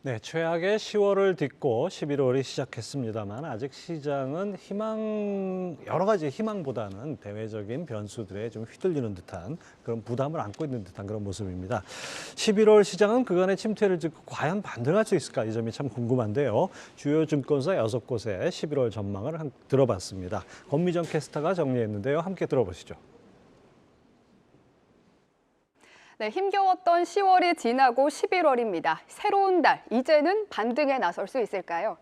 네, 최악의 10월을 딛고 11월이 시작했습니다만 아직 시장은 여러 가지 희망보다는 대외적인 변수들에 좀 휘둘리는 듯한 그런 부담을 안고 있는 듯한 그런 모습입니다. 11월 시장은 그간의 침체를 딛고 과연 반등할 수 있을까? 이 점이 참 궁금한데요. 주요 증권사 6곳의 11월 전망을 들어봤습니다. 권미정 캐스터가 정리했는데요. 함께 들어보시죠. 네, 힘겨웠던 10월이 지나고 11월입니다. 새로운 달, 이제는 반등에 나설 수 있을까요?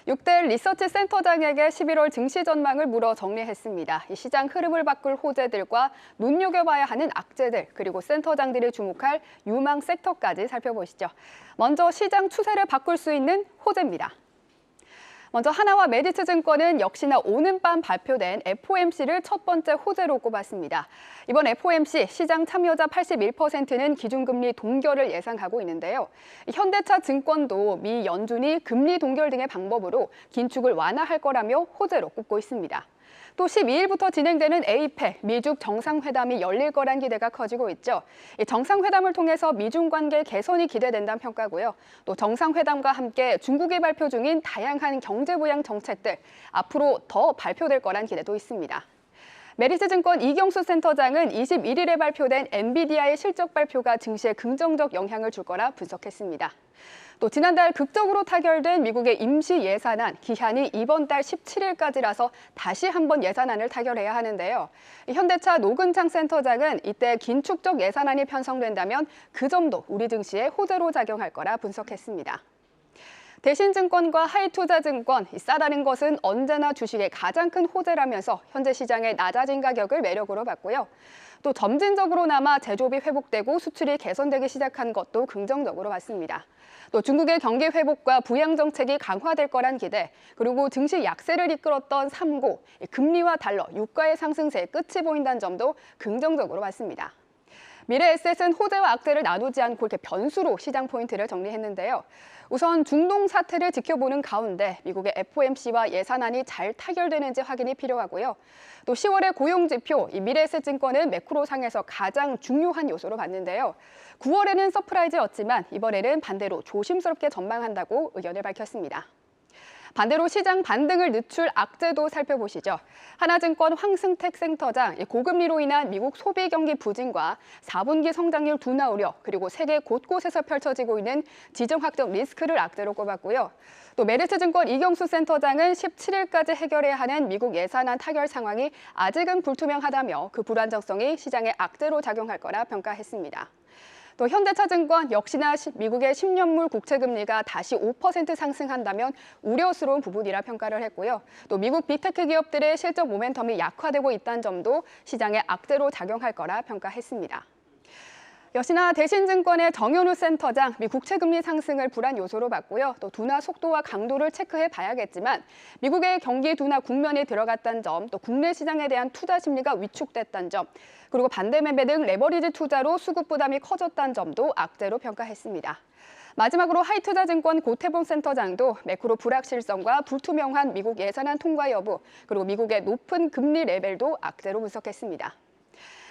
6대 리서치 센터장에게 11월 증시 전망을 물어 정리했습니다. 이 시장 흐름을 바꿀 호재들과 눈여겨봐야 하는 악재들, 그리고 센터장들이 주목할 유망 섹터까지 살펴보시죠. 먼저 시장 추세를 바꿀 수 있는 호재입니다. 먼저 하나와 메디츠증권은 역시나 오는 밤 발표된 FOMC를 첫 번째 호재로 꼽았습니다. 이번 FOMC 시장 참여자 81%는 기준금리 동결을 예상하고 있는데요. 현대차 증권도 미 연준이 금리 동결 등의 방법으로 긴축을 완화할 거라며 호재로 꼽고 있습니다. 또 12일부터 진행되는 APEC, 미중 정상회담이 열릴 거란 기대가 커지고 있죠. 이 정상회담을 통해서 미중 관계 개선이 기대된다는 평가고요. 또 정상회담과 함께 중국이 발표 중인 다양한 경제부양 정책들, 앞으로 더 발표될 거란 기대도 있습니다. 메리츠증권 이경수 센터장은 21일에 발표된 엔비디아의 실적 발표가 증시에 긍정적 영향을 줄 거라 분석했습니다. 또 지난달 극적으로 타결된 미국의 임시 예산안 기한이 이번 달 17일까지라서 다시 한번 예산안을 타결해야 하는데요. 현대차 노근창 센터장은 이때 긴축적 예산안이 편성된다면 그 점도 우리 증시에 호재로 작용할 거라 분석했습니다. 대신증권과 하이투자증권, 싸다는 것은 언제나 주식의 가장 큰 호재라면서 현재 시장의 낮아진 가격을 매력으로 봤고요. 또 점진적으로나마 제조업이 회복되고 수출이 개선되기 시작한 것도 긍정적으로 봤습니다. 또 중국의 경기 회복과 부양 정책이 강화될 거란 기대, 그리고 증시 약세를 이끌었던 3고, 금리와 달러, 유가의 상승세의 끝이 보인다는 점도 긍정적으로 봤습니다. 미래에셋은 호재와 악재를 나누지 않고 이렇게 변수로 시장 포인트를 정리했는데요. 우선 중동 사태를 지켜보는 가운데 미국의 FOMC와 예산안이 잘 타결되는지 확인이 필요하고요. 또 10월의 고용지표, 미래에셋증권은 매크로상에서 가장 중요한 요소로 봤는데요. 9월에는 서프라이즈였지만 이번에는 반대로 조심스럽게 전망한다고 의견을 밝혔습니다. 반대로 시장 반등을 늦출 악재도 살펴보시죠. 하나증권 황승택 센터장, 고금리로 인한 미국 소비 경기 부진과 4분기 성장률 둔화 우려, 그리고 세계 곳곳에서 펼쳐지고 있는 지정학적 리스크를 악재로 꼽았고요. 또 메리츠증권 이경수 센터장은 17일까지 해결해야 하는 미국 예산안 타결 상황이 아직은 불투명하다며 그 불안정성이 시장의 악재로 작용할 거라 평가했습니다. 또 현대차증권 역시나 미국의 10년물 국채금리가 다시 5% 상승한다면 우려스러운 부분이라 평가를 했고요. 또 미국 빅테크 기업들의 실적 모멘텀이 약화되고 있다는 점도 시장의 악재로 작용할 거라 평가했습니다. 역시나 대신증권의 정현우 센터장, 미 국채금리 상승을 불안 요소로 봤고요. 또 둔화 속도와 강도를 체크해 봐야겠지만 미국의 경기 둔화 국면에 들어갔다는 점, 또 국내 시장에 대한 투자 심리가 위축됐다는 점, 그리고 반대 매매 등 레버리지 투자로 수급 부담이 커졌다는 점도 악재로 평가했습니다. 마지막으로 하이투자증권 고태봉 센터장도 매크로 불확실성과 불투명한 미국 예산안 통과 여부, 그리고 미국의 높은 금리 레벨도 악재로 분석했습니다.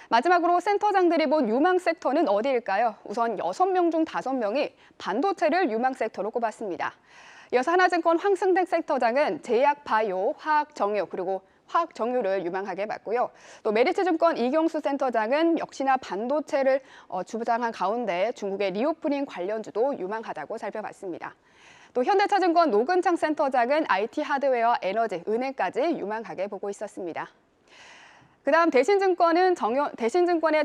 마지막으로 센터장들이 본 유망 섹터는 어디일까요? 우선 6명 중 5명이 반도체를 유망 섹터로 꼽았습니다. 이어서 하나증권 황승택 센터장은 제약, 바이오, 화학, 정유, 그리고 화학 정유를 유망하게 봤고요. 또 메리츠증권 이경수 센터장은 역시나 반도체를 주장한 가운데 중국의 리오프닝 관련주도 유망하다고 살펴봤습니다. 또 현대차증권 노근창 센터장은 IT 하드웨어, 에너지, 은행까지 유망하게 보고 있었습니다. 그다음 대신증권의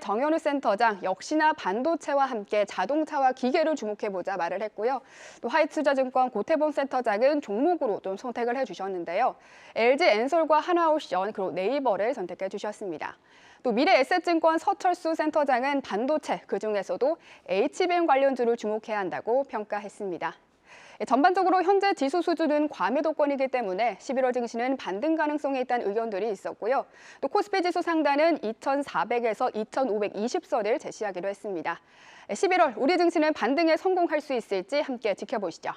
정현우 센터장 역시나 반도체와 함께 자동차와 기계를 주목해보자 말을 했고요. 또 하이투자증권 고태봉 센터장은 종목으로 좀 선택을 해주셨는데요. LG 엔솔과 하나오션 그리고 네이버를 선택해 주셨습니다. 또 미래에셋증권 서철수 센터장은 반도체, 그중에서도 HBM 관련주를 주목해야 한다고 평가했습니다. 전반적으로 현재 지수 수준은 과매도권이기 때문에 11월 증시는 반등 가능성이 있다는 의견들이 있었고요. 또 코스피 지수 상단은 2,400에서 2,520선을 제시하기로 했습니다. 11월 우리 증시는 반등에 성공할 수 있을지 함께 지켜보시죠.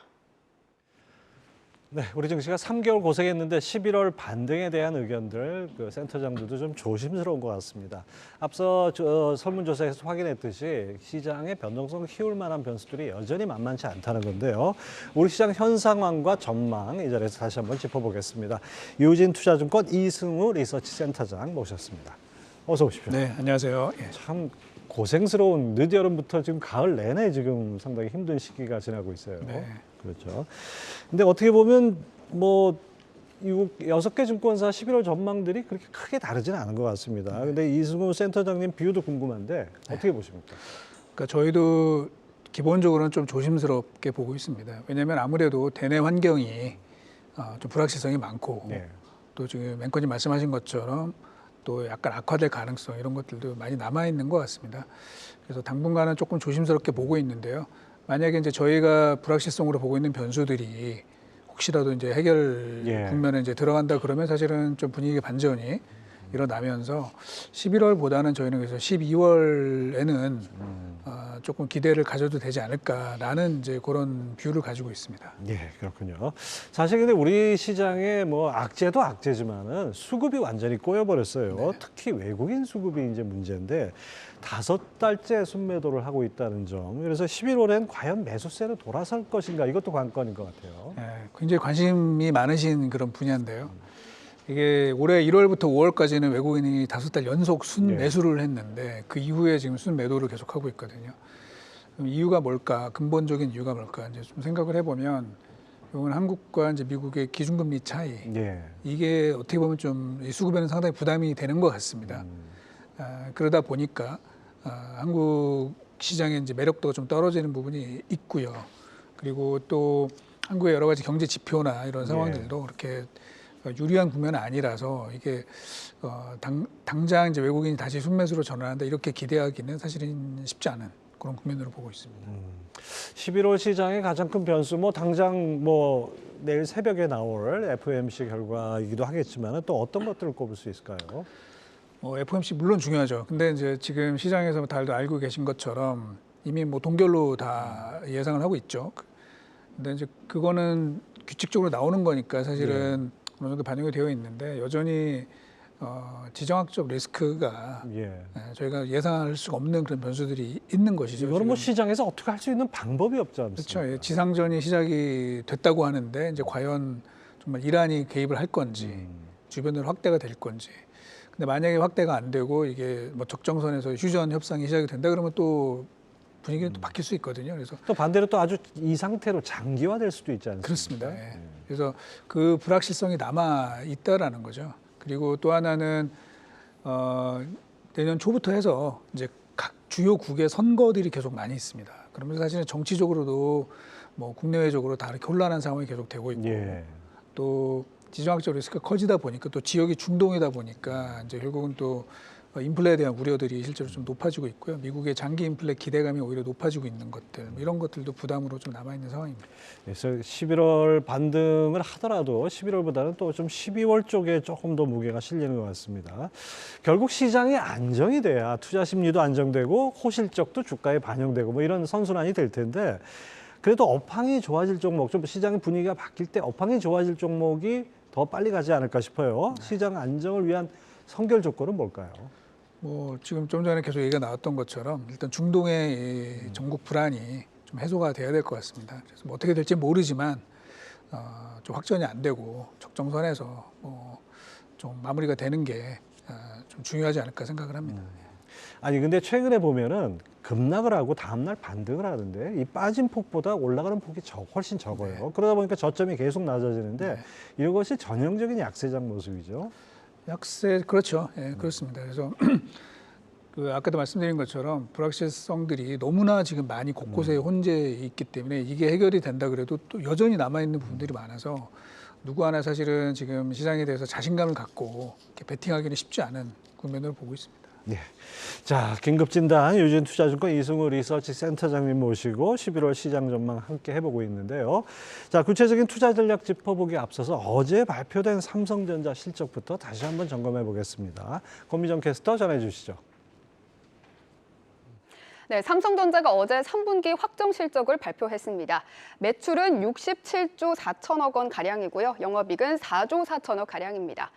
네, 우리 증시가 3개월 고생했는데 11월 반등에 대한 의견들 그 센터장들도 좀 조심스러운 것 같습니다. 앞서 설문조사에서 확인했듯이 시장의 변동성을 키울 만한 변수들이 여전히 만만치 않다는 건데요. 우리 시장 현 상황과 전망 이 자리에서 다시 한번 짚어보겠습니다. 유진투자증권 이승우 리서치 센터장 모셨습니다. 어서 오십시오. 네, 안녕하세요. 예. 참 고생스러운 늦여름부터 지금 가을 내내 지금 상당히 힘든 시기가 지나고 있어요. 네. 그렇죠. 근데 어떻게 보면 뭐 미국 6개 증권사 11월 전망들이 그렇게 크게 다르지는 않은 것 같습니다. 근데 이승우 센터장님 비유도 궁금한데 어떻게 보십니까? 그러니까 저희도 기본적으로는 좀 조심스럽게 보고 있습니다. 왜냐하면 아무래도 대내 환경이 좀 불확실성이 많고 네. 또 지금 앵커님 말씀하신 것처럼 또 약간 악화될 가능성 이런 것들도 많이 남아 있는 것 같습니다. 그래서 당분간은 조금 조심스럽게 보고 있는데요. 만약에 이제 저희가 불확실성으로 보고 있는 변수들이 혹시라도 이제 해결 예. 국면에 이제 들어간다 그러면 사실은 좀 분위기 반전이 일어나면서 11월보다는 저희는 그래서 12월에는 조금 기대를 가져도 되지 않을까라는 이제 그런 뷰를 가지고 있습니다. 예, 그렇군요. 사실 근데 우리 시장에 뭐 악재도 악재지만은 수급이 완전히 꼬여버렸어요. 네. 특히 외국인 수급이 이제 문제인데 5달째 순매도를 하고 있다는 점. 그래서 11월엔 과연 매수세로 돌아설 것인가 이것도 관건인 것 같아요. 예, 굉장히 관심이 많으신 그런 분야인데요. 이게 올해 1월부터 5월까지는 외국인이 5달 연속 순매수를 했는데 그 이후에 지금 순매도를 계속하고 있거든요. 그럼 이유가 뭘까? 근본적인 이유가 뭘까? 이제 좀 생각을 해보면 이건 한국과 이제 미국의 기준금리 차이 예. 이게 어떻게 보면 좀 이 수급에는 상당히 부담이 되는 것 같습니다. 그러다 보니까 한국 시장의 이제 매력도가 좀 떨어지는 부분이 있고요. 그리고 또 한국의 여러 가지 경제 지표나 이런 상황들도 그렇게 유리한 국면은 아니라서 이게 당장 이제 외국인이 다시 순매수로 전환한다 이렇게 기대하기는 사실은 쉽지 않은 그런 국면으로 보고 있습니다. 11월 시장의 가장 큰 변수 뭐 당장 뭐 내일 새벽에 나올 FOMC 결과이기도 하겠지만 또 어떤 것들을 꼽을 수 있을까요? FOMC 물론 중요하죠. 근데 이제 지금 시장에서 다들 알고 계신 것처럼 이미 뭐 동결로 다 예상을 하고 있죠. 근데 이제 그거는 규칙적으로 나오는 거니까 사실은 어느 정도 반영이 되어 있는데 여전히 지정학적 리스크가 저희가 예상할 수가 없는 그런 변수들이 있는 것이죠. 이거는 뭐 시장에서 어떻게 할 수 있는 방법이 없지 않습니까? 그렇죠. 예, 지상전이 시작이 됐다고 하는데 이제 과연 정말 이란이 개입을 할 건지 주변으로 확대가 될 건지. 근데 만약에 확대가 안 되고 이게 뭐 적정선에서 휴전 협상이 시작이 된다 그러면 또 분위기는 또 바뀔 수 있거든요. 그래서 또 반대로 또 아주 이 상태로 장기화될 수도 있지 않습니까? 그렇습니다. 예. 그래서 그 불확실성이 남아 있다라는 거죠. 그리고 또 하나는 내년 초부터 해서 이제 각 주요국의 선거들이 계속 많이 있습니다. 그러면서 사실은 정치적으로도 뭐 국내외적으로 다 이렇게 혼란한 상황이 계속 되고 있고 또 지정학적 리스크가 커지다 보니까 또 지역이 중동이다 보니까 이제 결국은 또 인플레에 대한 우려들이 실제로 좀 높아지고 있고요. 미국의 장기 인플레 기대감이 오히려 높아지고 있는 것들 이런 것들도 부담으로 좀 남아 있는 상황입니다. 그래서 11월 반등을 하더라도 11월보다는 또 좀 12월 쪽에 조금 더 무게가 실리는 것 같습니다. 결국 시장이 안정이 돼야 투자 심리도 안정되고 호실적도 주가에 반영되고 뭐 이런 선순환이 될 텐데 그래도 업황이 좋아질 종목, 좀 시장의 분위기가 바뀔 때 업황이 좋아질 종목이 더 빨리 가지 않을까 싶어요. 시장 안정을 위한 선결 조건은 뭘까요? 뭐 지금 좀 전에 계속 얘기가 나왔던 것처럼 일단 중동의 이 전국 불안이 좀 해소가 돼야 될 것 같습니다. 그래서 뭐 어떻게 될지 모르지만 좀 확전이 안 되고 적정선에서 좀 마무리가 되는 게 좀 중요하지 않을까 생각을 합니다. 아니 근데 최근에 보면은 급락을 하고 다음날 반등을 하는데 이 빠진 폭보다 올라가는 폭이 훨씬 적어요. 그러다 보니까 저점이 계속 낮아지는데 이것이 전형적인 약세장 모습이죠. 약세 그렇죠. 예, 그렇습니다. 그래서 그 아까도 말씀드린 것처럼 불확실성들이 너무나 지금 많이 곳곳에 혼재해 있기 때문에 이게 해결이 된다 그래도 또 여전히 남아 있는 부분들이 많아서 누구 하나 사실은 지금 시장에 대해서 자신감을 갖고 이렇게 베팅하기는 쉽지 않은 국면으로 보고 있습니다. 네. 자, 긴급진단 유진투자증권 이승우 리서치 센터장님 모시고 11월 시장 전망 함께 해보고 있는데요. 자, 구체적인 투자 전략 짚어보기 앞서서 어제 발표된 삼성전자 실적부터 다시 한번 점검해 보겠습니다. 권미정 캐스터 전해 주시죠. 네, 삼성전자가 어제 3분기 확정 실적을 발표했습니다. 매출은 67조 4천억 원 가량이고요. 영업이익은 4조 4천억 가량입니다.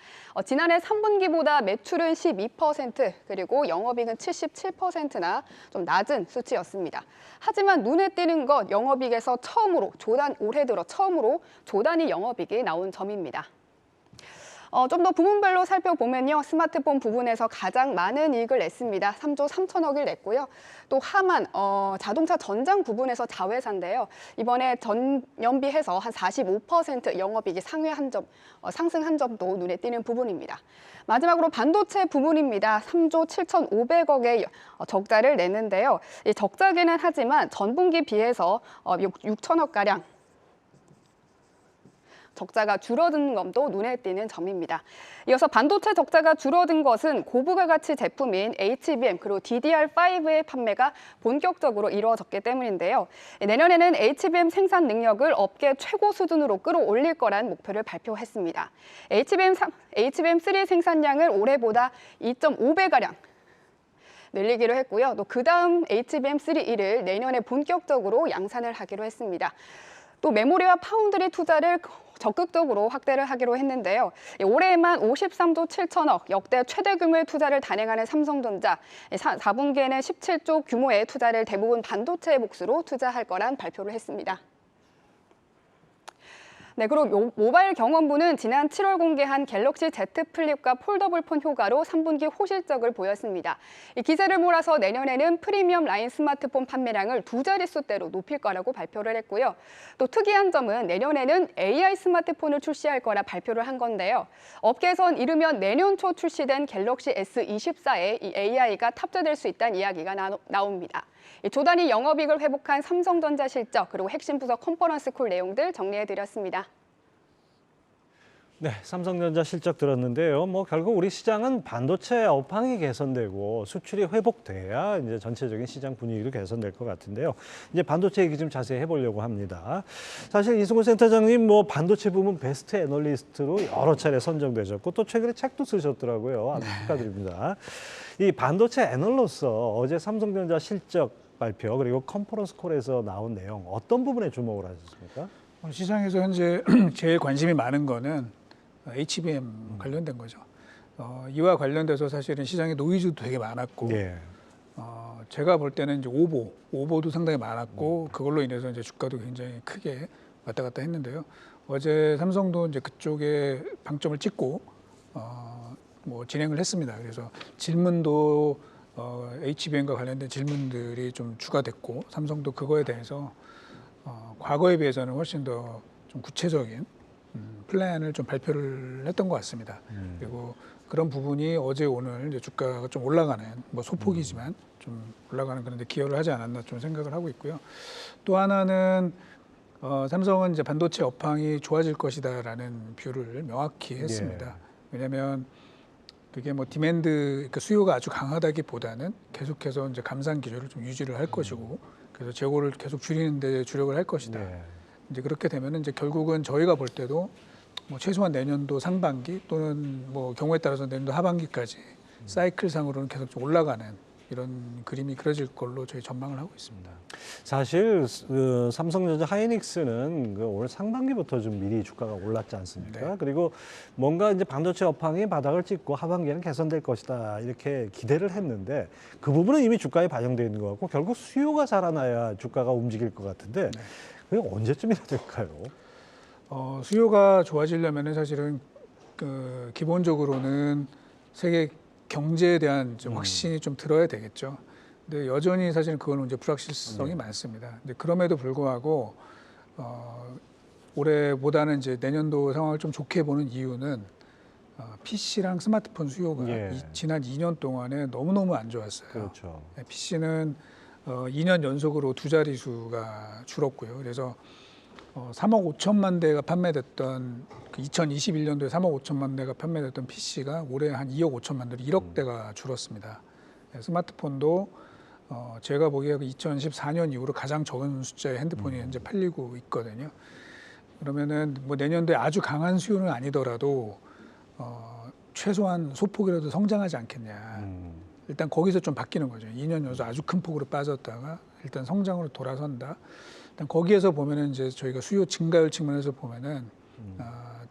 지난해 3분기보다 매출은 12% 그리고 영업이익은 77%나 좀 낮은 수치였습니다. 하지만 눈에 띄는 것 영업이익에서 올해 들어 처음으로 조단위 영업이익이 나온 점입니다. 좀 더 부문별로 살펴보면요. 스마트폰 부분에서 가장 많은 이익을 냈습니다. 3조 3천억을 냈고요. 또 하만, 자동차 전장 부분에서 자회사인데요. 이번에 전년비해서 한 45% 영업이익이 상승한 점도 눈에 띄는 부분입니다. 마지막으로 반도체 부분입니다. 3조 7,500억의 적자를 냈는데요. 이 적자기는 하지만 전분기 비해서 6천억가량 적자가 줄어든 점도 눈에 띄는 점입니다. 이어서 반도체 적자가 줄어든 것은 고부가가치 제품인 HBM 그리고 DDR5의 판매가 본격적으로 이루어졌기 때문인데요. 내년에는 HBM 생산 능력을 업계 최고 수준으로 끌어올릴 거란 목표를 발표했습니다. HBM3 생산량을 올해보다 2.5배가량 늘리기로 했고요. 또 그 다음 HBM3E를 내년에 본격적으로 양산을 하기로 했습니다. 또 메모리와 파운드리 투자를 적극적으로 확대를 하기로 했는데요. 올해에만 53조 7천억, 역대 최대 규모의 투자를 단행하는 삼성전자, 4분기에는 17조 규모의 투자를 대부분 반도체 몫으로 투자할 거란 발표를 했습니다. 네, 그리고 모바일 경험부는 지난 7월 공개한 갤럭시 Z 플립과 폴더블 폰 효과로 3분기 호실적을 보였습니다. 이 기세를 몰아서 내년에는 프리미엄 라인 스마트폰 판매량을 2자릿수대로 높일 거라고 발표를 했고요. 또 특이한 점은 내년에는 AI 스마트폰을 출시할 거라 발표를 한 건데요. 업계에선 이르면 내년 초 출시된 갤럭시 S24에 이 AI가 탑재될 수 있다는 이야기가 나옵니다. 조단위 영업이익을 회복한 삼성전자 실적 그리고 핵심 부서 컨퍼런스 콜 내용들 정리해드렸습니다. 네, 삼성전자 실적 들었는데요. 결국 우리 시장은 반도체 업황이 개선되고 수출이 회복돼야 이제 전체적인 시장 분위기도 개선될 것 같은데요. 이제 반도체 얘기 좀 자세히 해보려고 합니다. 사실 이승훈 센터장님 반도체 부문 베스트 애널리스트로 여러 차례 선정되셨고 또 최근에 책도 쓰셨더라고요. 아주 축하드립니다. 이 반도체 애널로서 어제 삼성전자 실적 발표 그리고 컨퍼런스 콜에서 나온 내용 어떤 부분에 주목을 하셨습니까? 시장에서 현재 제일 관심이 많은 거는 HBM 관련된 거죠. 이와 관련돼서 사실은 시장에 노이즈도 되게 많았고, 예. 제가 볼 때는 이제 오보도 상당히 많았고, 그걸로 인해서 이제 주가도 굉장히 크게 왔다 갔다 했는데요. 어제 삼성도 이제 그쪽에 방점을 찍고 진행을 했습니다. 그래서 질문도 HBM과 관련된 질문들이 좀 추가됐고, 삼성도 그거에 대해서 과거에 비해서는 훨씬 더 좀 구체적인 플랜을 좀 발표를 했던 것 같습니다. 그리고 그런 부분이 어제 오늘 이제 주가가 좀 올라가는 소폭이지만 좀 올라가는 그런 데 기여를 하지 않았나 좀 생각을 하고 있고요. 또 하나는 삼성은 이제 반도체 업황이 좋아질 것이다라는 뷰를 명확히 했습니다. 왜냐하면 그게 디맨드, 그러니까 수요가 아주 강하다기보다는 계속해서 이제 감산 기조를 좀 유지를 할 것이고, 그래서 재고를 계속 줄이는 데 주력을 할 것이다. 이제 그렇게 되면은 이제 결국은 저희가 볼 때도 최소한 내년도 상반기 또는 경우에 따라서 내년도 하반기까지 사이클상으로는 계속 좀 올라가는 이런 그림이 그려질 걸로 저희 전망을 하고 있습니다. 사실 삼성전자 하이닉스는 올 상반기부터 좀 미리 주가가 올랐지 않습니까? 네. 그리고 뭔가 이제 반도체 업황이 바닥을 찍고 하반기에는 개선될 것이다 이렇게 기대를 했는데 그 부분은 이미 주가에 반영되어 있는 것 같고 결국 수요가 살아나야 주가가 움직일 것 같은데 그게 언제쯤이나 될까요? 수요가 좋아지려면은 사실은 기본적으로는 세계 경제에 대한 좀 확신이 좀 들어야 되겠죠. 근데 여전히 사실은 그거는 이제 불확실성이 많습니다. 근데 그럼에도 불구하고 올해보다는 이제 내년도 상황을 좀 좋게 보는 이유는 PC랑 스마트폰 수요가 지난 2년 동안에 너무너무 안 좋았어요. 그렇죠. PC는 2년 연속으로 2자릿수가 줄었고요. 그래서 3억 5천만 대가 판매됐던 2021년도에 3억 5천만 대가 판매됐던 PC가 올해 한 2억 5천만 대, 1억 대가 줄었습니다. 스마트폰도 제가 보기에 2014년 이후로 가장 적은 숫자의 핸드폰이 현재 팔리고 있거든요. 그러면은 내년도에 아주 강한 수요는 아니더라도 최소한 소폭이라도 성장하지 않겠냐. 일단 거기서 좀 바뀌는 거죠. 2년 연속 아주 큰 폭으로 빠졌다가 일단 성장으로 돌아선다. 일단 거기에서 보면은 이제 저희가 수요 증가율 측면에서 보면은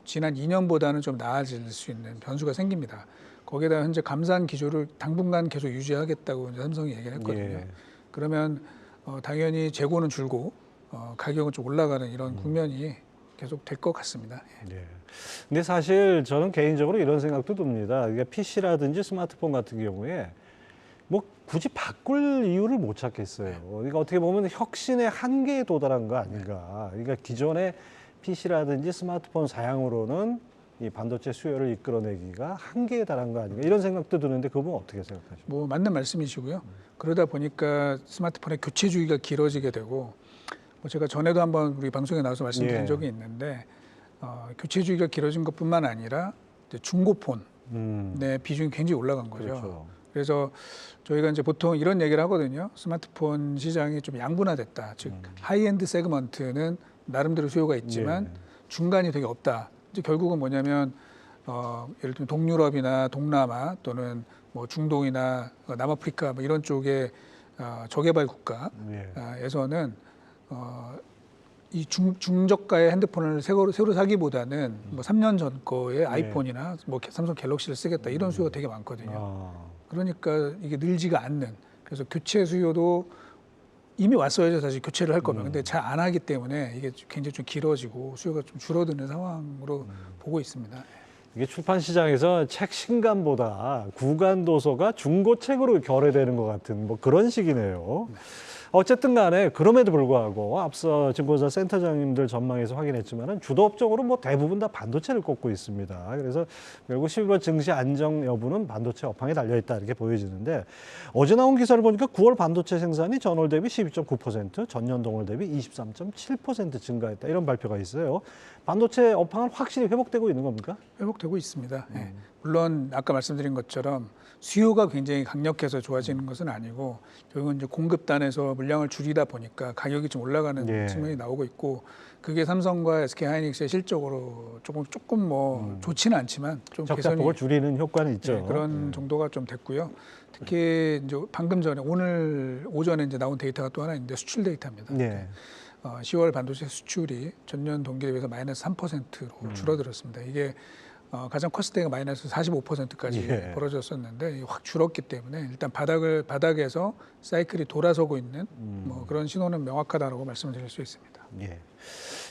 지난 2년보다는 좀 나아질 수 있는 변수가 생깁니다. 거기에다 현재 감산 기조를 당분간 계속 유지하겠다고 이제 삼성이 얘기를 했거든요. 예. 그러면 당연히 재고는 줄고 가격은 좀 올라가는 이런 국면이 계속 될 것 같습니다. 예. 예. 근데 사실 저는 개인적으로 이런 생각도 듭니다. 이게 PC라든지 스마트폰 같은 경우에 뭐 굳이 바꿀 이유를 못 찾겠어요. 그러니까 어떻게 보면 혁신의 한계에 도달한 거 아닌가. 그러니까 기존의 PC라든지 스마트폰 사양으로는 이 반도체 수요를 이끌어내기가 한계에 달한 거 아닌가. 이런 생각도 드는데 그 부분 어떻게 생각하십니까? 뭐 맞는 말씀이시고요. 그러다 보니까 스마트폰의 교체 주기가 길어지게 되고 뭐 제가 전에도 한번 우리 방송에 나와서 말씀드린 예. 적이 있는데 교체 주기가 길어진 것뿐만 아니라 이제 중고폰 의 비중이 굉장히 올라간 거죠. 그렇죠. 그래서 저희가 이제 보통 이런 얘기를 하거든요. 스마트폰 시장이 좀 양분화됐다. 즉 하이엔드 세그먼트는 나름대로 수요가 있지만 예. 중간이 되게 없다. 이제 결국은 뭐냐면 예를 들면 동유럽이나 동남아 또는 뭐 중동이나 남아프리카 뭐 이런 쪽의 저개발 국가에서는 이 중저가의 핸드폰을 새로 사기보다는 뭐 3년 전 거의 아이폰이나 뭐 삼성 갤럭시를 쓰겠다 이런 수요가 되게 많거든요. 아, 그러니까 이게 늘지가 않는. 그래서 교체 수요도 이미 왔어야죠. 사실 교체를 할 거면. 근데 잘 안 하기 때문에 이게 굉장히 좀 길어지고 수요가 좀 줄어드는 상황으로 보고 있습니다. 이게 출판 시장에서 책 신간보다 구간 도서가 중고책으로 결회되는 것 같은 뭐 그런 식이네요. 어쨌든 간에 그럼에도 불구하고 앞서 증권사 센터장님들 전망에서 확인했지만은 주도적으로 뭐 대부분 다 반도체를 꼽고 있습니다. 그래서 결국 11월 증시 안정 여부는 반도체 업황에 달려 있다 이렇게 보여지는데 어제 나온 기사를 보니까 9월 반도체 생산이 전월 대비 12.9%, 전년 동월 대비 23.7% 증가했다 이런 발표가 있어요. 반도체 업황은 확실히 회복되고 있는 겁니까? 회복되고 있습니다. 예. 물론 아까 말씀드린 것처럼 수요가 굉장히 강력해서 좋아지는 것은 아니고 결국은 이제 공급단에서 물량을 줄이다 보니까 가격이 좀 올라가는 예. 측면이 나오고 있고 그게 삼성과 SK하이닉스의 실적으로 조금 뭐 좋지는 않지만 좀 개선이 적자폭을 줄이는 효과는 있죠. 네, 그런 정도가 좀 됐고요. 특히 이제 방금 전에 오늘 오전에 이제 나온 데이터가 또 하나 있는데 수출 데이터입니다. 네. 10월 반도체 수출이 전년 동기에 비해서 마이너스 3%로 줄어들었습니다. 이게 가장 컸을 때가 마이너스 45%까지 예. 벌어졌었는데 확 줄었기 때문에 일단 바닥에서 사이클이 돌아서고 있는 뭐 그런 신호는 명확하다라고 말씀드릴 수 있습니다. 예.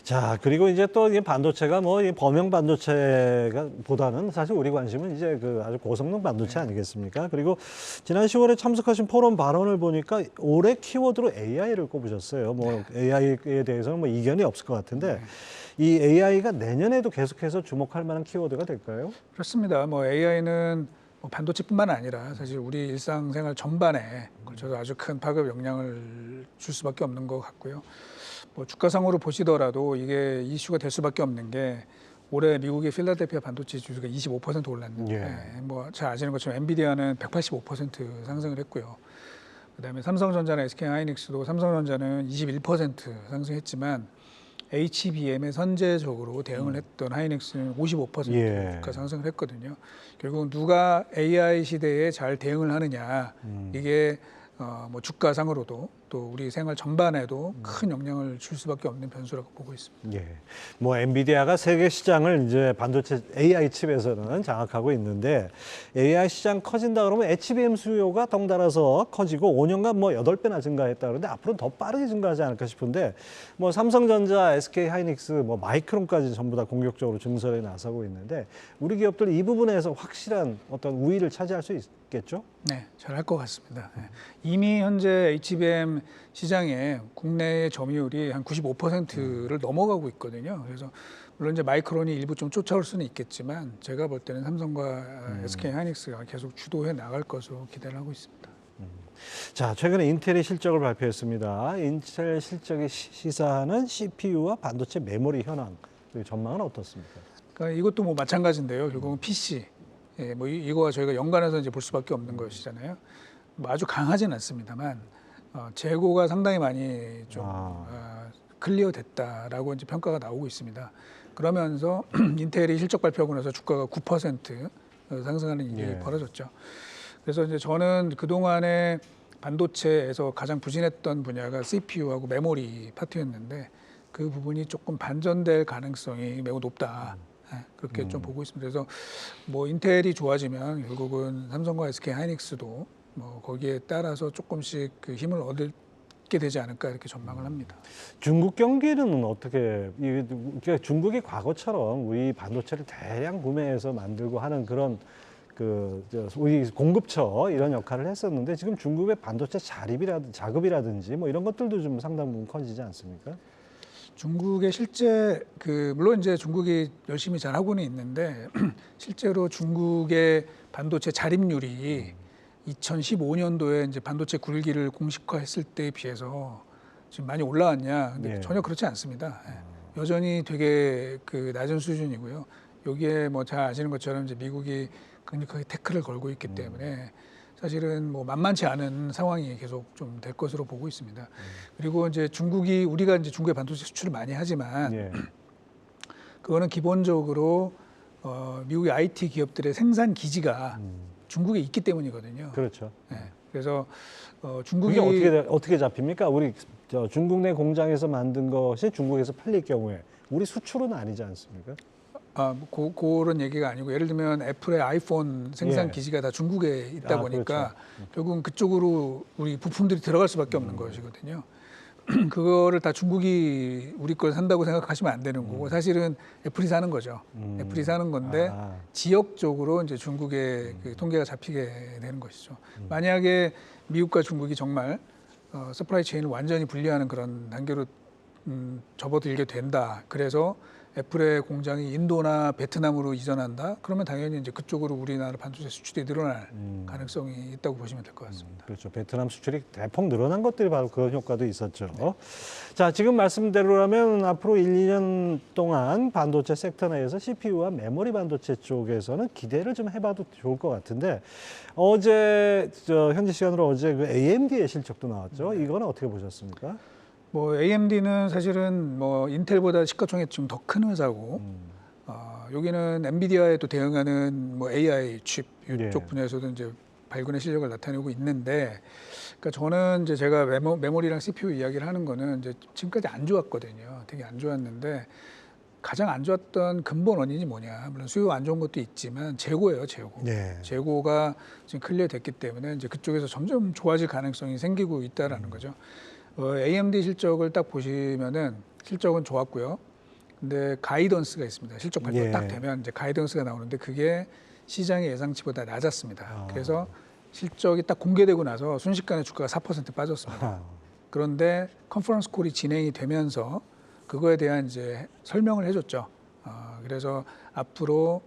자, 그리고 이제 또 이 반도체가 뭐 이 범용 반도체가 보다는 사실 우리 관심은 이제 그 아주 고성능 반도체 아니겠습니까? 그리고 지난 10월에 참석하신 포럼 발언을 보니까 올해 키워드로 AI를 꼽으셨어요. 뭐 AI에 대해서는 뭐 이견이 없을 것 같은데 이 AI가 내년에도 계속해서 주목할 만한 키워드가 될까요? 그렇습니다. 뭐 AI는 뭐 반도체뿐만 아니라 사실 우리 일상생활 전반에 걸쳐서 아주 큰 파급 영향을 줄 수밖에 없는 것 같고요. 뭐 주가상으로 보시더라도 이게 이슈가 될 수밖에 없는 게 올해 미국의 필라델피아 반도체 지수가 25% 올랐는데 뭐 잘 아시는 것처럼 엔비디아는 185% 상승을 했고요. 그다음에 삼성전자나 SK하이닉스도 삼성전자는 21% 상승했지만 HBM에 선제적으로 대응을 했던 하이닉스는 55% 주가 상승을 했거든요. 결국 누가 AI 시대에 잘 대응을 하느냐 이게 뭐 주가상으로도 또 우리 생활 전반에도 큰 영향을 줄 수밖에 없는 변수라고 보고 있습니다. 예. 뭐 엔비디아가 세계 시장을 이제 반도체 AI 칩에서는 장악하고 있는데 AI 시장 커진다 그러면 HBM 수요가 덩달아서 커지고 5년간 뭐 8배나 증가했다 그러는데 앞으로는 더 빠르게 증가하지 않을까 싶은데 뭐 삼성전자, SK하이닉스, 뭐 마이크론까지 전부 다 공격적으로 증설에 나서고 있는데 우리 기업들 이 부분에서 확실한 어떤 우위를 차지할 수 있겠죠? 네, 잘 할 것 같습니다. 이미 현재 HBM 시장에 국내의 점유율이 한 95%를 넘어가고 있거든요. 그래서 물론 이제 마이크론이 일부 좀 쫓아올 수는 있겠지만 제가 볼 때는 삼성과 SK하이닉스가 계속 주도해 나갈 것으로 기대를 하고 있습니다. 자, 최근에 인텔이 실적을 발표했습니다. 인텔 실적이 시사하는 CPU와 반도체 메모리 현황, 그 전망은 어떻습니까? 그러니까 이것도 뭐 마찬가지인데요. 결국은 PC, 뭐 이거와 저희가 연관해서 이제 볼 수밖에 없는 것이잖아요. 뭐 아주 강하지는 않습니다만 재고가 상당히 많이 좀 클리어됐다라고 이제 평가가 나오고 있습니다. 그러면서 인텔이 실적 발표하고 나서 주가가 9% 상승하는 일이 벌어졌죠. 그래서 이제 저는 그동안에 반도체에서 가장 부진했던 분야가 CPU하고 메모리 파트였는데 그 부분이 조금 반전될 가능성이 매우 높다. 그렇게 좀 보고 있습니다. 그래서 뭐 인텔이 좋아지면 결국은 삼성과 SK 하이닉스도 뭐 거기에 따라서 조금씩 그 힘을 얻게 되지 않을까 이렇게 전망을 합니다. 중국 경기는 어떻게, 그러니까 중국이 과거처럼 우리 반도체를 대량 구매해서 만들고 하는 그런 우리 공급처 이런 역할을 했었는데 지금 중국의 반도체 자급이라든지 뭐 이런 것들도 좀 상당 부분 커지지 않습니까? 중국의 실제 물론 이제 중국이 열심히 잘 하고는 있는데 실제로 중국의 반도체 자립률이 2015년도에 이제 반도체 굴기를 공식화했을 때에 비해서 지금 많이 올라왔냐? 근데 예. 전혀 그렇지 않습니다. 여전히 되게 낮은 수준이고요. 여기에 뭐 잘 아시는 것처럼 이제 미국이 강력하게 태클을 걸고 있기 때문에 사실은 뭐 만만치 않은 상황이 계속 좀 될 것으로 보고 있습니다. 그리고 이제 우리가 이제 중국에 반도체 수출을 많이 하지만 예. 그거는 기본적으로 미국의 IT 기업들의 생산 기지가 중국에 있기 때문이거든요. 그렇죠. 그래서 중국이 그게 어떻게 잡힙니까? 우리 중국 내 공장에서 만든 것이 중국에서 팔릴 경우에 우리 수출은 아니지 않습니까? 그런 얘기가 아니고 예를 들면 애플의 아이폰 생산 예. 기지가 다 중국에 있다 보니까 그렇죠. 결국은 그쪽으로 우리 부품들이 들어갈 수밖에 없는 것이거든요. 그거를 다 중국이 우리 걸 산다고 생각하시면 안 되는 거고 사실은 애플이 사는 거죠. 애플이 사는 건데 지역적으로 이제 중국의 그 통계가 잡히게 되는 것이죠. 만약에 미국과 중국이 정말 서플라이 체인을 완전히 분리하는 그런 단계로 접어들게 된다. 그래서 애플의 공장이 인도나 베트남으로 이전한다. 그러면 당연히 이제 그쪽으로 우리나라 반도체 수출이 늘어날 가능성이 있다고 보시면 될 것 같습니다. 그렇죠. 베트남 수출이 대폭 늘어난 것들이 바로 그런 효과도 있었죠. 자, 지금 말씀대로라면 앞으로 1, 2년 동안 반도체 섹터 내에서 CPU와 메모리 반도체 쪽에서는 기대를 좀 해봐도 좋을 것 같은데 어제 현지 시간으로 어제 그 AMD의 실적도 나왔죠. 이거는 어떻게 보셨습니까? 뭐 AMD는 사실은 뭐 인텔보다 시가총액 좀 더 큰 회사고 여기는 엔비디아에 또 대응하는 뭐 AI 칩 이쪽 분야에서도 이제 발군의 실력을 나타내고 있는데, 그러니까 저는 이제 제가 메모리랑 CPU 이야기를 하는 거는 이제 지금까지 안 좋았거든요. 되게 안 좋았는데 가장 안 좋았던 근본 원인이 뭐냐? 물론 수요 안 좋은 것도 있지만 재고예요, 재고. 재고가 지금 클리어 됐기 때문에 이제 그쪽에서 점점 좋아질 가능성이 생기고 있다라는 거죠. AMD 실적을 딱 보시면은 실적은 좋았고요. 근데 가이던스가 있습니다. 실적 발표가 딱 되면 이제 가이던스가 나오는데 그게 시장의 예상치보다 낮았습니다. 그래서 실적이 딱 공개되고 나서 순식간에 주가가 4% 빠졌습니다. 그런데 컨퍼런스 콜이 진행이 되면서 그거에 대한 이제 설명을 해줬죠. 그래서 앞으로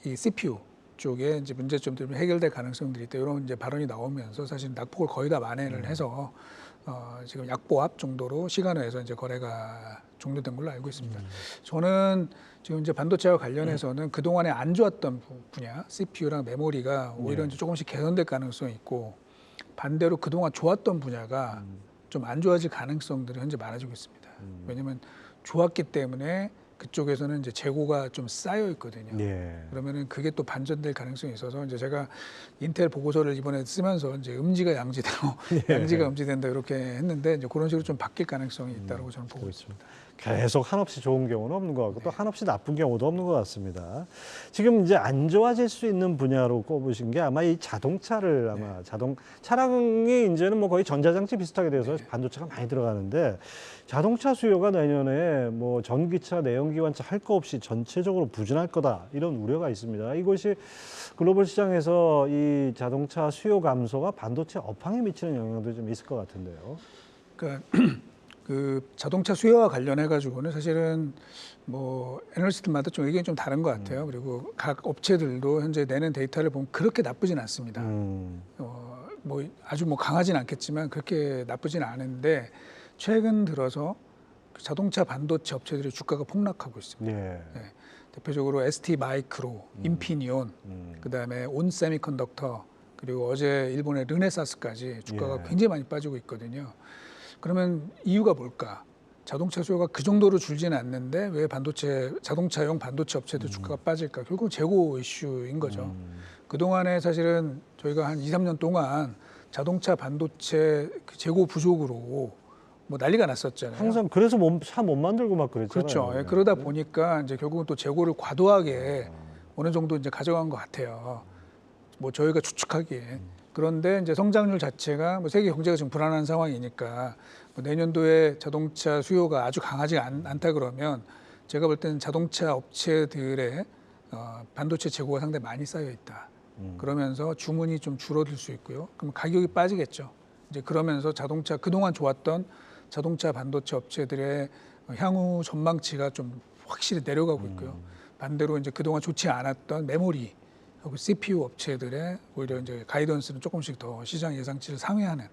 이 CPU 쪽에 이제 문제점들이 해결될 가능성들이 있다. 이런 이제 발언이 나오면서 사실 낙폭을 거의 다 만회를 해서 지금 약보합 정도로 시간외에서 이제 거래가 종료된 걸로 알고 있습니다. 저는 지금 이제 반도체와 관련해서는 그동안에 안 좋았던 분야, CPU랑 메모리가 오히려 이제 조금씩 개선될 가능성이 있고 반대로 그동안 좋았던 분야가 좀 안 좋아질 가능성들이 현재 많아지고 있습니다. 왜냐하면 좋았기 때문에 그쪽에서는 이제 재고가 좀 쌓여 있거든요. 그러면은 그게 또 반전될 가능성이 있어서 이제 제가 인텔 보고서를 이번에 쓰면서 이제 음지가 양지대로 양지가 음지된다 이렇게 했는데 이제 그런 식으로 좀 바뀔 가능성이 있다고 저는 보고 있습니다. 계속 한없이 좋은 경우는 없는 것 같고 또 한없이 나쁜 경우도 없는 것 같습니다. 지금 이제 안 좋아질 수 있는 분야로 꼽으신 게 아마 이 자동차를 아마 차량이 이제는 뭐 거의 전자장치 비슷하게 돼서 반도체가 많이 들어가는데 자동차 수요가 내년에 뭐 전기차, 내연기관차 할 거 없이 전체적으로 부진할 거다 이런 우려가 있습니다. 이것이 글로벌 시장에서 이 자동차 수요 감소가 반도체 업황에 미치는 영향도 좀 있을 것 같은데요. 그러니까 그 자동차 수요와 관련해 가지고는 사실은 뭐 애널리스트마다 좀 의견이 좀 다른 것 같아요. 그리고 각 업체들도 현재 내는 데이터를 보면 그렇게 나쁘진 않습니다. 뭐 아주 뭐 강하진 않겠지만 그렇게 나쁘진 않은데 최근 들어서 자동차 반도체 업체들의 주가가 폭락하고 있습니다. 대표적으로 ST 마이크로, 인피니온, 그다음에 온 세미컨덕터, 그리고 어제 일본의 르네사스까지 주가가 굉장히 많이 빠지고 있거든요. 그러면 이유가 뭘까? 자동차 수요가 그 정도로 줄지는 않는데 왜 자동차용 반도체 업체도 주가가 빠질까? 결국 재고 이슈인 거죠. 그동안에 사실은 저희가 한 2, 3년 동안 자동차 반도체 그 재고 부족으로 뭐 난리가 났었잖아요. 항상 그래서 차 못 만들고 막 그랬잖아요. 그렇죠. 예, 그러다 보니까 이제 결국은 또 재고를 과도하게 어느 정도 이제 가져간 것 같아요. 뭐 저희가 추측하기에. 그런데 이제 성장률 자체가 뭐 세계 경제가 지금 불안한 상황이니까 뭐 내년도에 자동차 수요가 아주 강하지 않다 그러면 제가 볼 때는 자동차 업체들의 반도체 재고가 상당히 많이 쌓여 있다. 그러면서 주문이 좀 줄어들 수 있고요. 그럼 가격이 빠지겠죠. 이제 그러면서 자동차 그동안 좋았던 자동차 반도체 업체들의 향후 전망치가 좀 확실히 내려가고 있고요. 반대로 이제 그동안 좋지 않았던 메모리 하고 CPU 업체들의 오히려 이제 가이던스는 조금씩 더 시장 예상치를 상회하는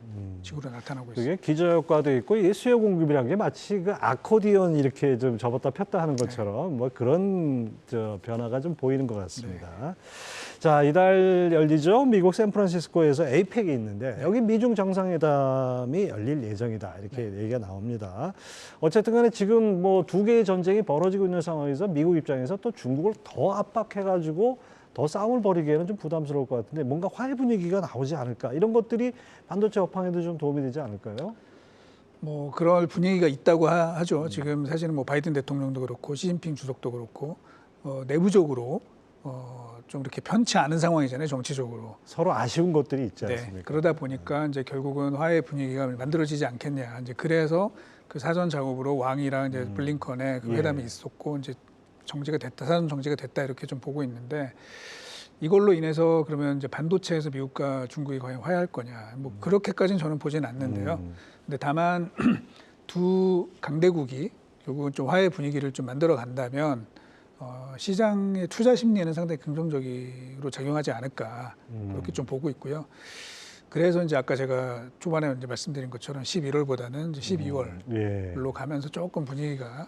식으로 나타나고 있습니다. 그게 기저효과도 있고 이 수요 공급이란 게 마치 그 아코디언 이렇게 좀 접었다 폈다 하는 것처럼 뭐 그런 변화가 좀 보이는 것 같습니다. 자, 이달 열리죠. 미국 샌프란시스코에서 에이펙이 있는데 여기 미중 정상회담이 열릴 예정이다. 이렇게 얘기가 나옵니다. 어쨌든 간에 지금 뭐 두 개의 전쟁이 벌어지고 있는 상황에서 미국 입장에서 또 중국을 더 압박해가지고 더 싸움을 벌이기에는 좀 부담스러울 것 같은데 뭔가 화해 분위기가 나오지 않을까 이런 것들이 반도체 업황에도 좀 도움이 되지 않을까요? 뭐 그럴 분위기가 있다고 하죠. 지금 사실은 뭐 바이든 대통령도 그렇고 시진핑 주석도 그렇고 내부적으로 좀 이렇게 편치 않은 상황이잖아요. 정치적으로. 서로 아쉬운 것들이 있지 않습니까? 네, 그러다 보니까 이제 결국은 화해 분위기가 만들어지지 않겠냐. 이제 그래서 그 사전 작업으로 왕이랑 이제 블링컨의 그 회담이 있었고 이제 정지가 됐다, 사전 정지가 됐다 이렇게 좀 보고 있는데 이걸로 인해서 그러면 이제 반도체에서 미국과 중국이 과연 화해할 거냐? 뭐 그렇게까지는 저는 보지는 않는데요. 근데 다만 두 강대국이 결국은 좀 화해 분위기를 좀 만들어 간다면 시장의 투자 심리에는 상당히 긍정적으로 작용하지 않을까 그렇게 좀 보고 있고요. 그래서 이제 아까 제가 초반에 이제 말씀드린 것처럼 11월보다는 이제 12월로 가면서 조금 분위기가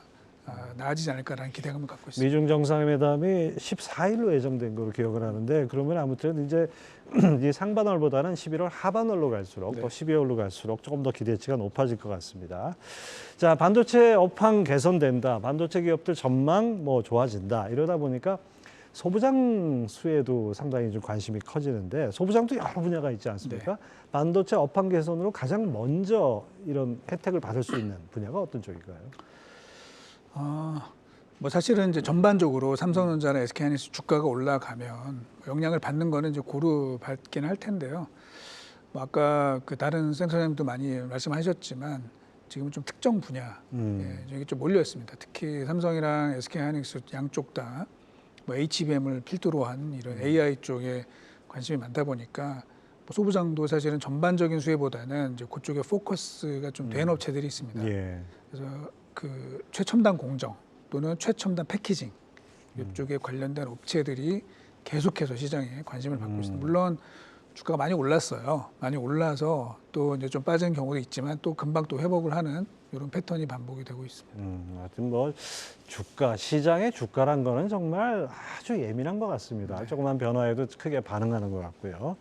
나아지지 않을까라는 기대감을 갖고 있습니다. 미중 정상회담이 14일로 예정된 걸로 기억을 하는데 그러면 아무튼 이제 이 상반월보다는 11월 하반월로 갈수록 또 12월로 갈수록 조금 더 기대치가 높아질 것 같습니다. 자, 반도체 업황 개선된다. 반도체 기업들 전망 뭐 좋아진다. 이러다 보니까 소부장 수에도 상당히 좀 관심이 커지는데 소부장도 여러 분야가 있지 않습니까? 반도체 업황 개선으로 가장 먼저 이런 혜택을 받을 수 있는 분야가 어떤 쪽일까요? 뭐 사실은 이제 전반적으로 삼성전자나 SK하이닉스 주가가 올라가면 영향을 받는 거는 이제 고루 받긴 할 텐데요. 뭐 아까 그 다른 센터장님도 많이 말씀하셨지만 지금은 좀 특정 분야 여기 좀 몰려 있습니다. 특히 삼성이랑 SK하이닉스 양쪽 다 뭐 HBM을 필두로 한 이런 AI 쪽에 관심이 많다 보니까 뭐 소부장도 사실은 전반적인 수혜보다는 이제 그쪽에 포커스가 좀 된 업체들이 있습니다. 그래서 그 최첨단 공정 또는 최첨단 패키징 이쪽에 관련된 업체들이 계속해서 시장에 관심을 받고 있습니다. 물론 주가가 많이 올랐어요. 많이 올라서 또 이제 좀 빠진 경우도 있지만 또 금방 또 회복을 하는 이런 패턴이 반복이 되고 있습니다. 하여튼 뭐 주가, 시장의 주가란 거는 정말 아주 예민한 것 같습니다. 조그만 변화에도 크게 반응하는 것 같고요.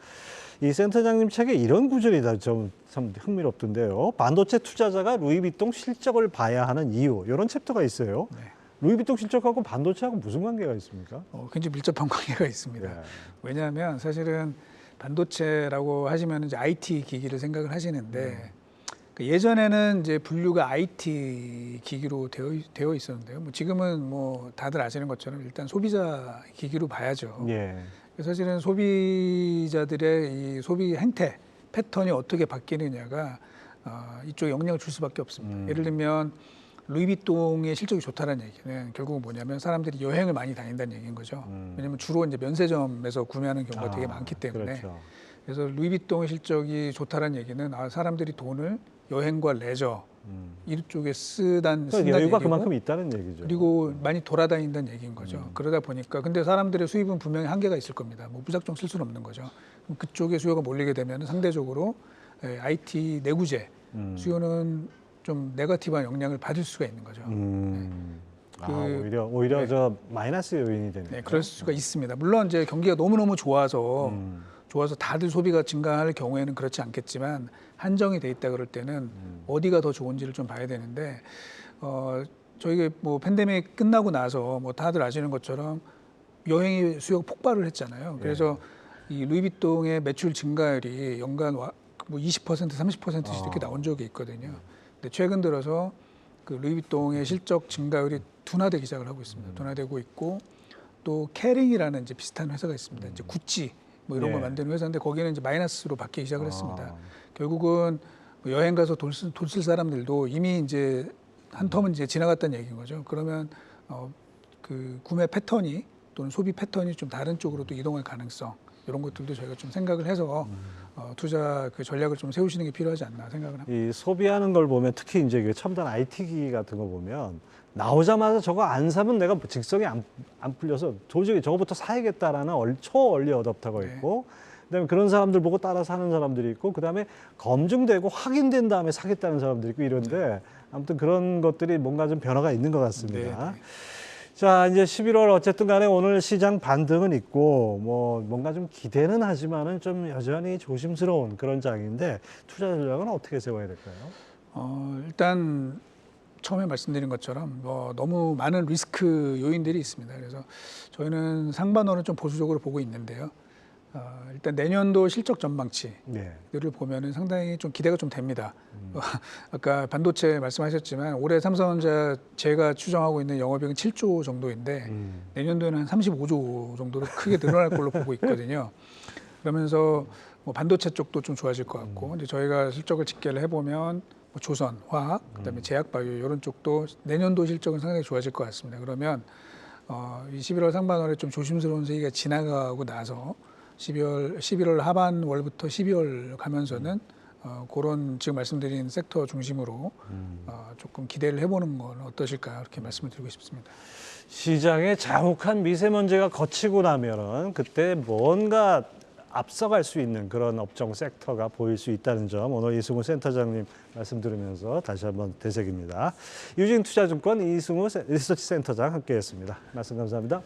이 센터장님 책에 이런 구절이 좀 흥미롭던데요. 반도체 투자자가 루이비통 실적을 봐야 하는 이유 이런 챕터가 있어요. 루이비통 실적하고 반도체하고 무슨 관계가 있습니까? 굉장히 밀접한 관계가 있습니다. 왜냐하면 사실은 반도체라고 하시면 이제 IT 기기를 생각을 하시는데 예전에는 이제 분류가 IT 기기로 되어 있었는데요. 뭐 지금은 뭐 다들 아시는 것처럼 일단 소비자 기기로 봐야죠. 사실은 소비자들의 이 소비 행태 패턴이 어떻게 바뀌느냐가 이쪽에 영향을 줄 수밖에 없습니다. 예를 들면 루이비통의 실적이 좋다는 얘기는 결국은 뭐냐면 사람들이 여행을 많이 다닌다는 얘기인 거죠. 왜냐하면 주로 이제 면세점에서 구매하는 경우가 되게 많기 때문에. 그래서 루이비통의 실적이 좋다는 얘기는 사람들이 돈을 여행과 레저 이쪽에 쓴다는 여유가 얘기고, 그만큼 있다는 얘기죠. 그리고 많이 돌아다닌다는 얘기인 거죠. 그러다 보니까 근데 사람들의 수입은 분명히 한계가 있을 겁니다. 뭐 무작정 쓸 수는 없는 거죠. 그럼 그쪽에 수요가 몰리게 되면 상대적으로 IT 내구재 수요는 좀 네거티브한 영향을 받을 수가 있는 거죠. 오히려 저 마이너스 요인이 되네요. 네, 그럴 수가 있습니다. 물론 이제 경기가 너무너무 좋아서 다들 소비가 증가할 경우에는 그렇지 않겠지만 한정이 돼 있다 그럴 때는 어디가 더 좋은지를 좀 봐야 되는데 저희가 뭐 팬데믹 끝나고 나서 뭐 다들 아시는 것처럼 여행의 수요가 폭발을 했잖아요. 그래서 이 루이비통의 매출 증가율이 연간 뭐 20%, 30%씩 이렇게 나온 적이 있거든요. 근데 최근 들어서 그 루이비통의 실적 증가율이 둔화되기 시작을 하고 있습니다. 둔화되고 있고 또 캐링이라는 이제 비슷한 회사가 있습니다. 이제 구찌 뭐 이런 예. 걸 만드는 회사인데 거기는 이제 마이너스로 바뀌기 시작을 했습니다. 결국은 뭐 여행 가서 돈 쓸 사람들도 이미 이제 한 텀은 이제 지나갔다는 얘기인 거죠. 그러면 그 구매 패턴이 또는 소비 패턴이 좀 다른 쪽으로 또 이동할 가능성 이런 것들도 저희가 좀 생각을 해서 투자 그 전략을 좀 세우시는 게 필요하지 않나 생각을 합니다. 이 소비하는 걸 보면 특히 이제 그 첨단 IT 기기 같은 거 보면 나오자마자 저거 안 사면 내가 직성이 안 풀려서 도저히 저거부터 사야겠다라는 초얼리 어댑터가 있고 그다음에 그런 사람들 보고 따라 사는 사람들이 있고 그다음에 검증되고 확인된 다음에 사겠다는 사람들이 있고 이런데 아무튼 그런 것들이 뭔가 좀 변화가 있는 것 같습니다. 자, 이제 11월 어쨌든 간에 오늘 시장 반등은 있고 뭐 뭔가 좀 기대는 하지만은 좀 여전히 조심스러운 그런 장인데 투자 전략은 어떻게 세워야 될까요? 일단 처음에 말씀드린 것처럼 너무 많은 리스크 요인들이 있습니다. 그래서 저희는 상반원을 좀 보수적으로 보고 있는데요. 일단 내년도 실적 전망치를 보면은 상당히 좀 기대가 좀 됩니다. 아까 반도체 말씀하셨지만 올해 삼성전자 제가 추정하고 있는 영업이익은 7조 정도인데 내년도에는 한 35조 정도로 크게 늘어날 걸로 보고 있거든요. 그러면서 뭐 반도체 쪽도 좀 좋아질 것 같고 이제 저희가 실적을 집계를 해보면 뭐 조선, 화학, 그다음에 제약바이오 이런 쪽도 내년도 실적은 상당히 좋아질 것 같습니다. 그러면 이 11월 상반월에 좀 조심스러운 세기가 지나가고 나서 11월 하반월부터 12월 가면서는 그런 지금 말씀드린 섹터 중심으로 조금 기대를 해보는 건 어떠실까 이렇게 말씀을 드리고 싶습니다. 시장에 자욱한 미세먼지가 거치고 나면은 그때 뭔가 앞서갈 수 있는 그런 업종 섹터가 보일 수 있다는 점 오늘 이승우 센터장님 말씀 들으면서 다시 한번 되새깁니다. 유진투자증권 이승우 리서치 센터장 함께했습니다. 말씀 감사합니다.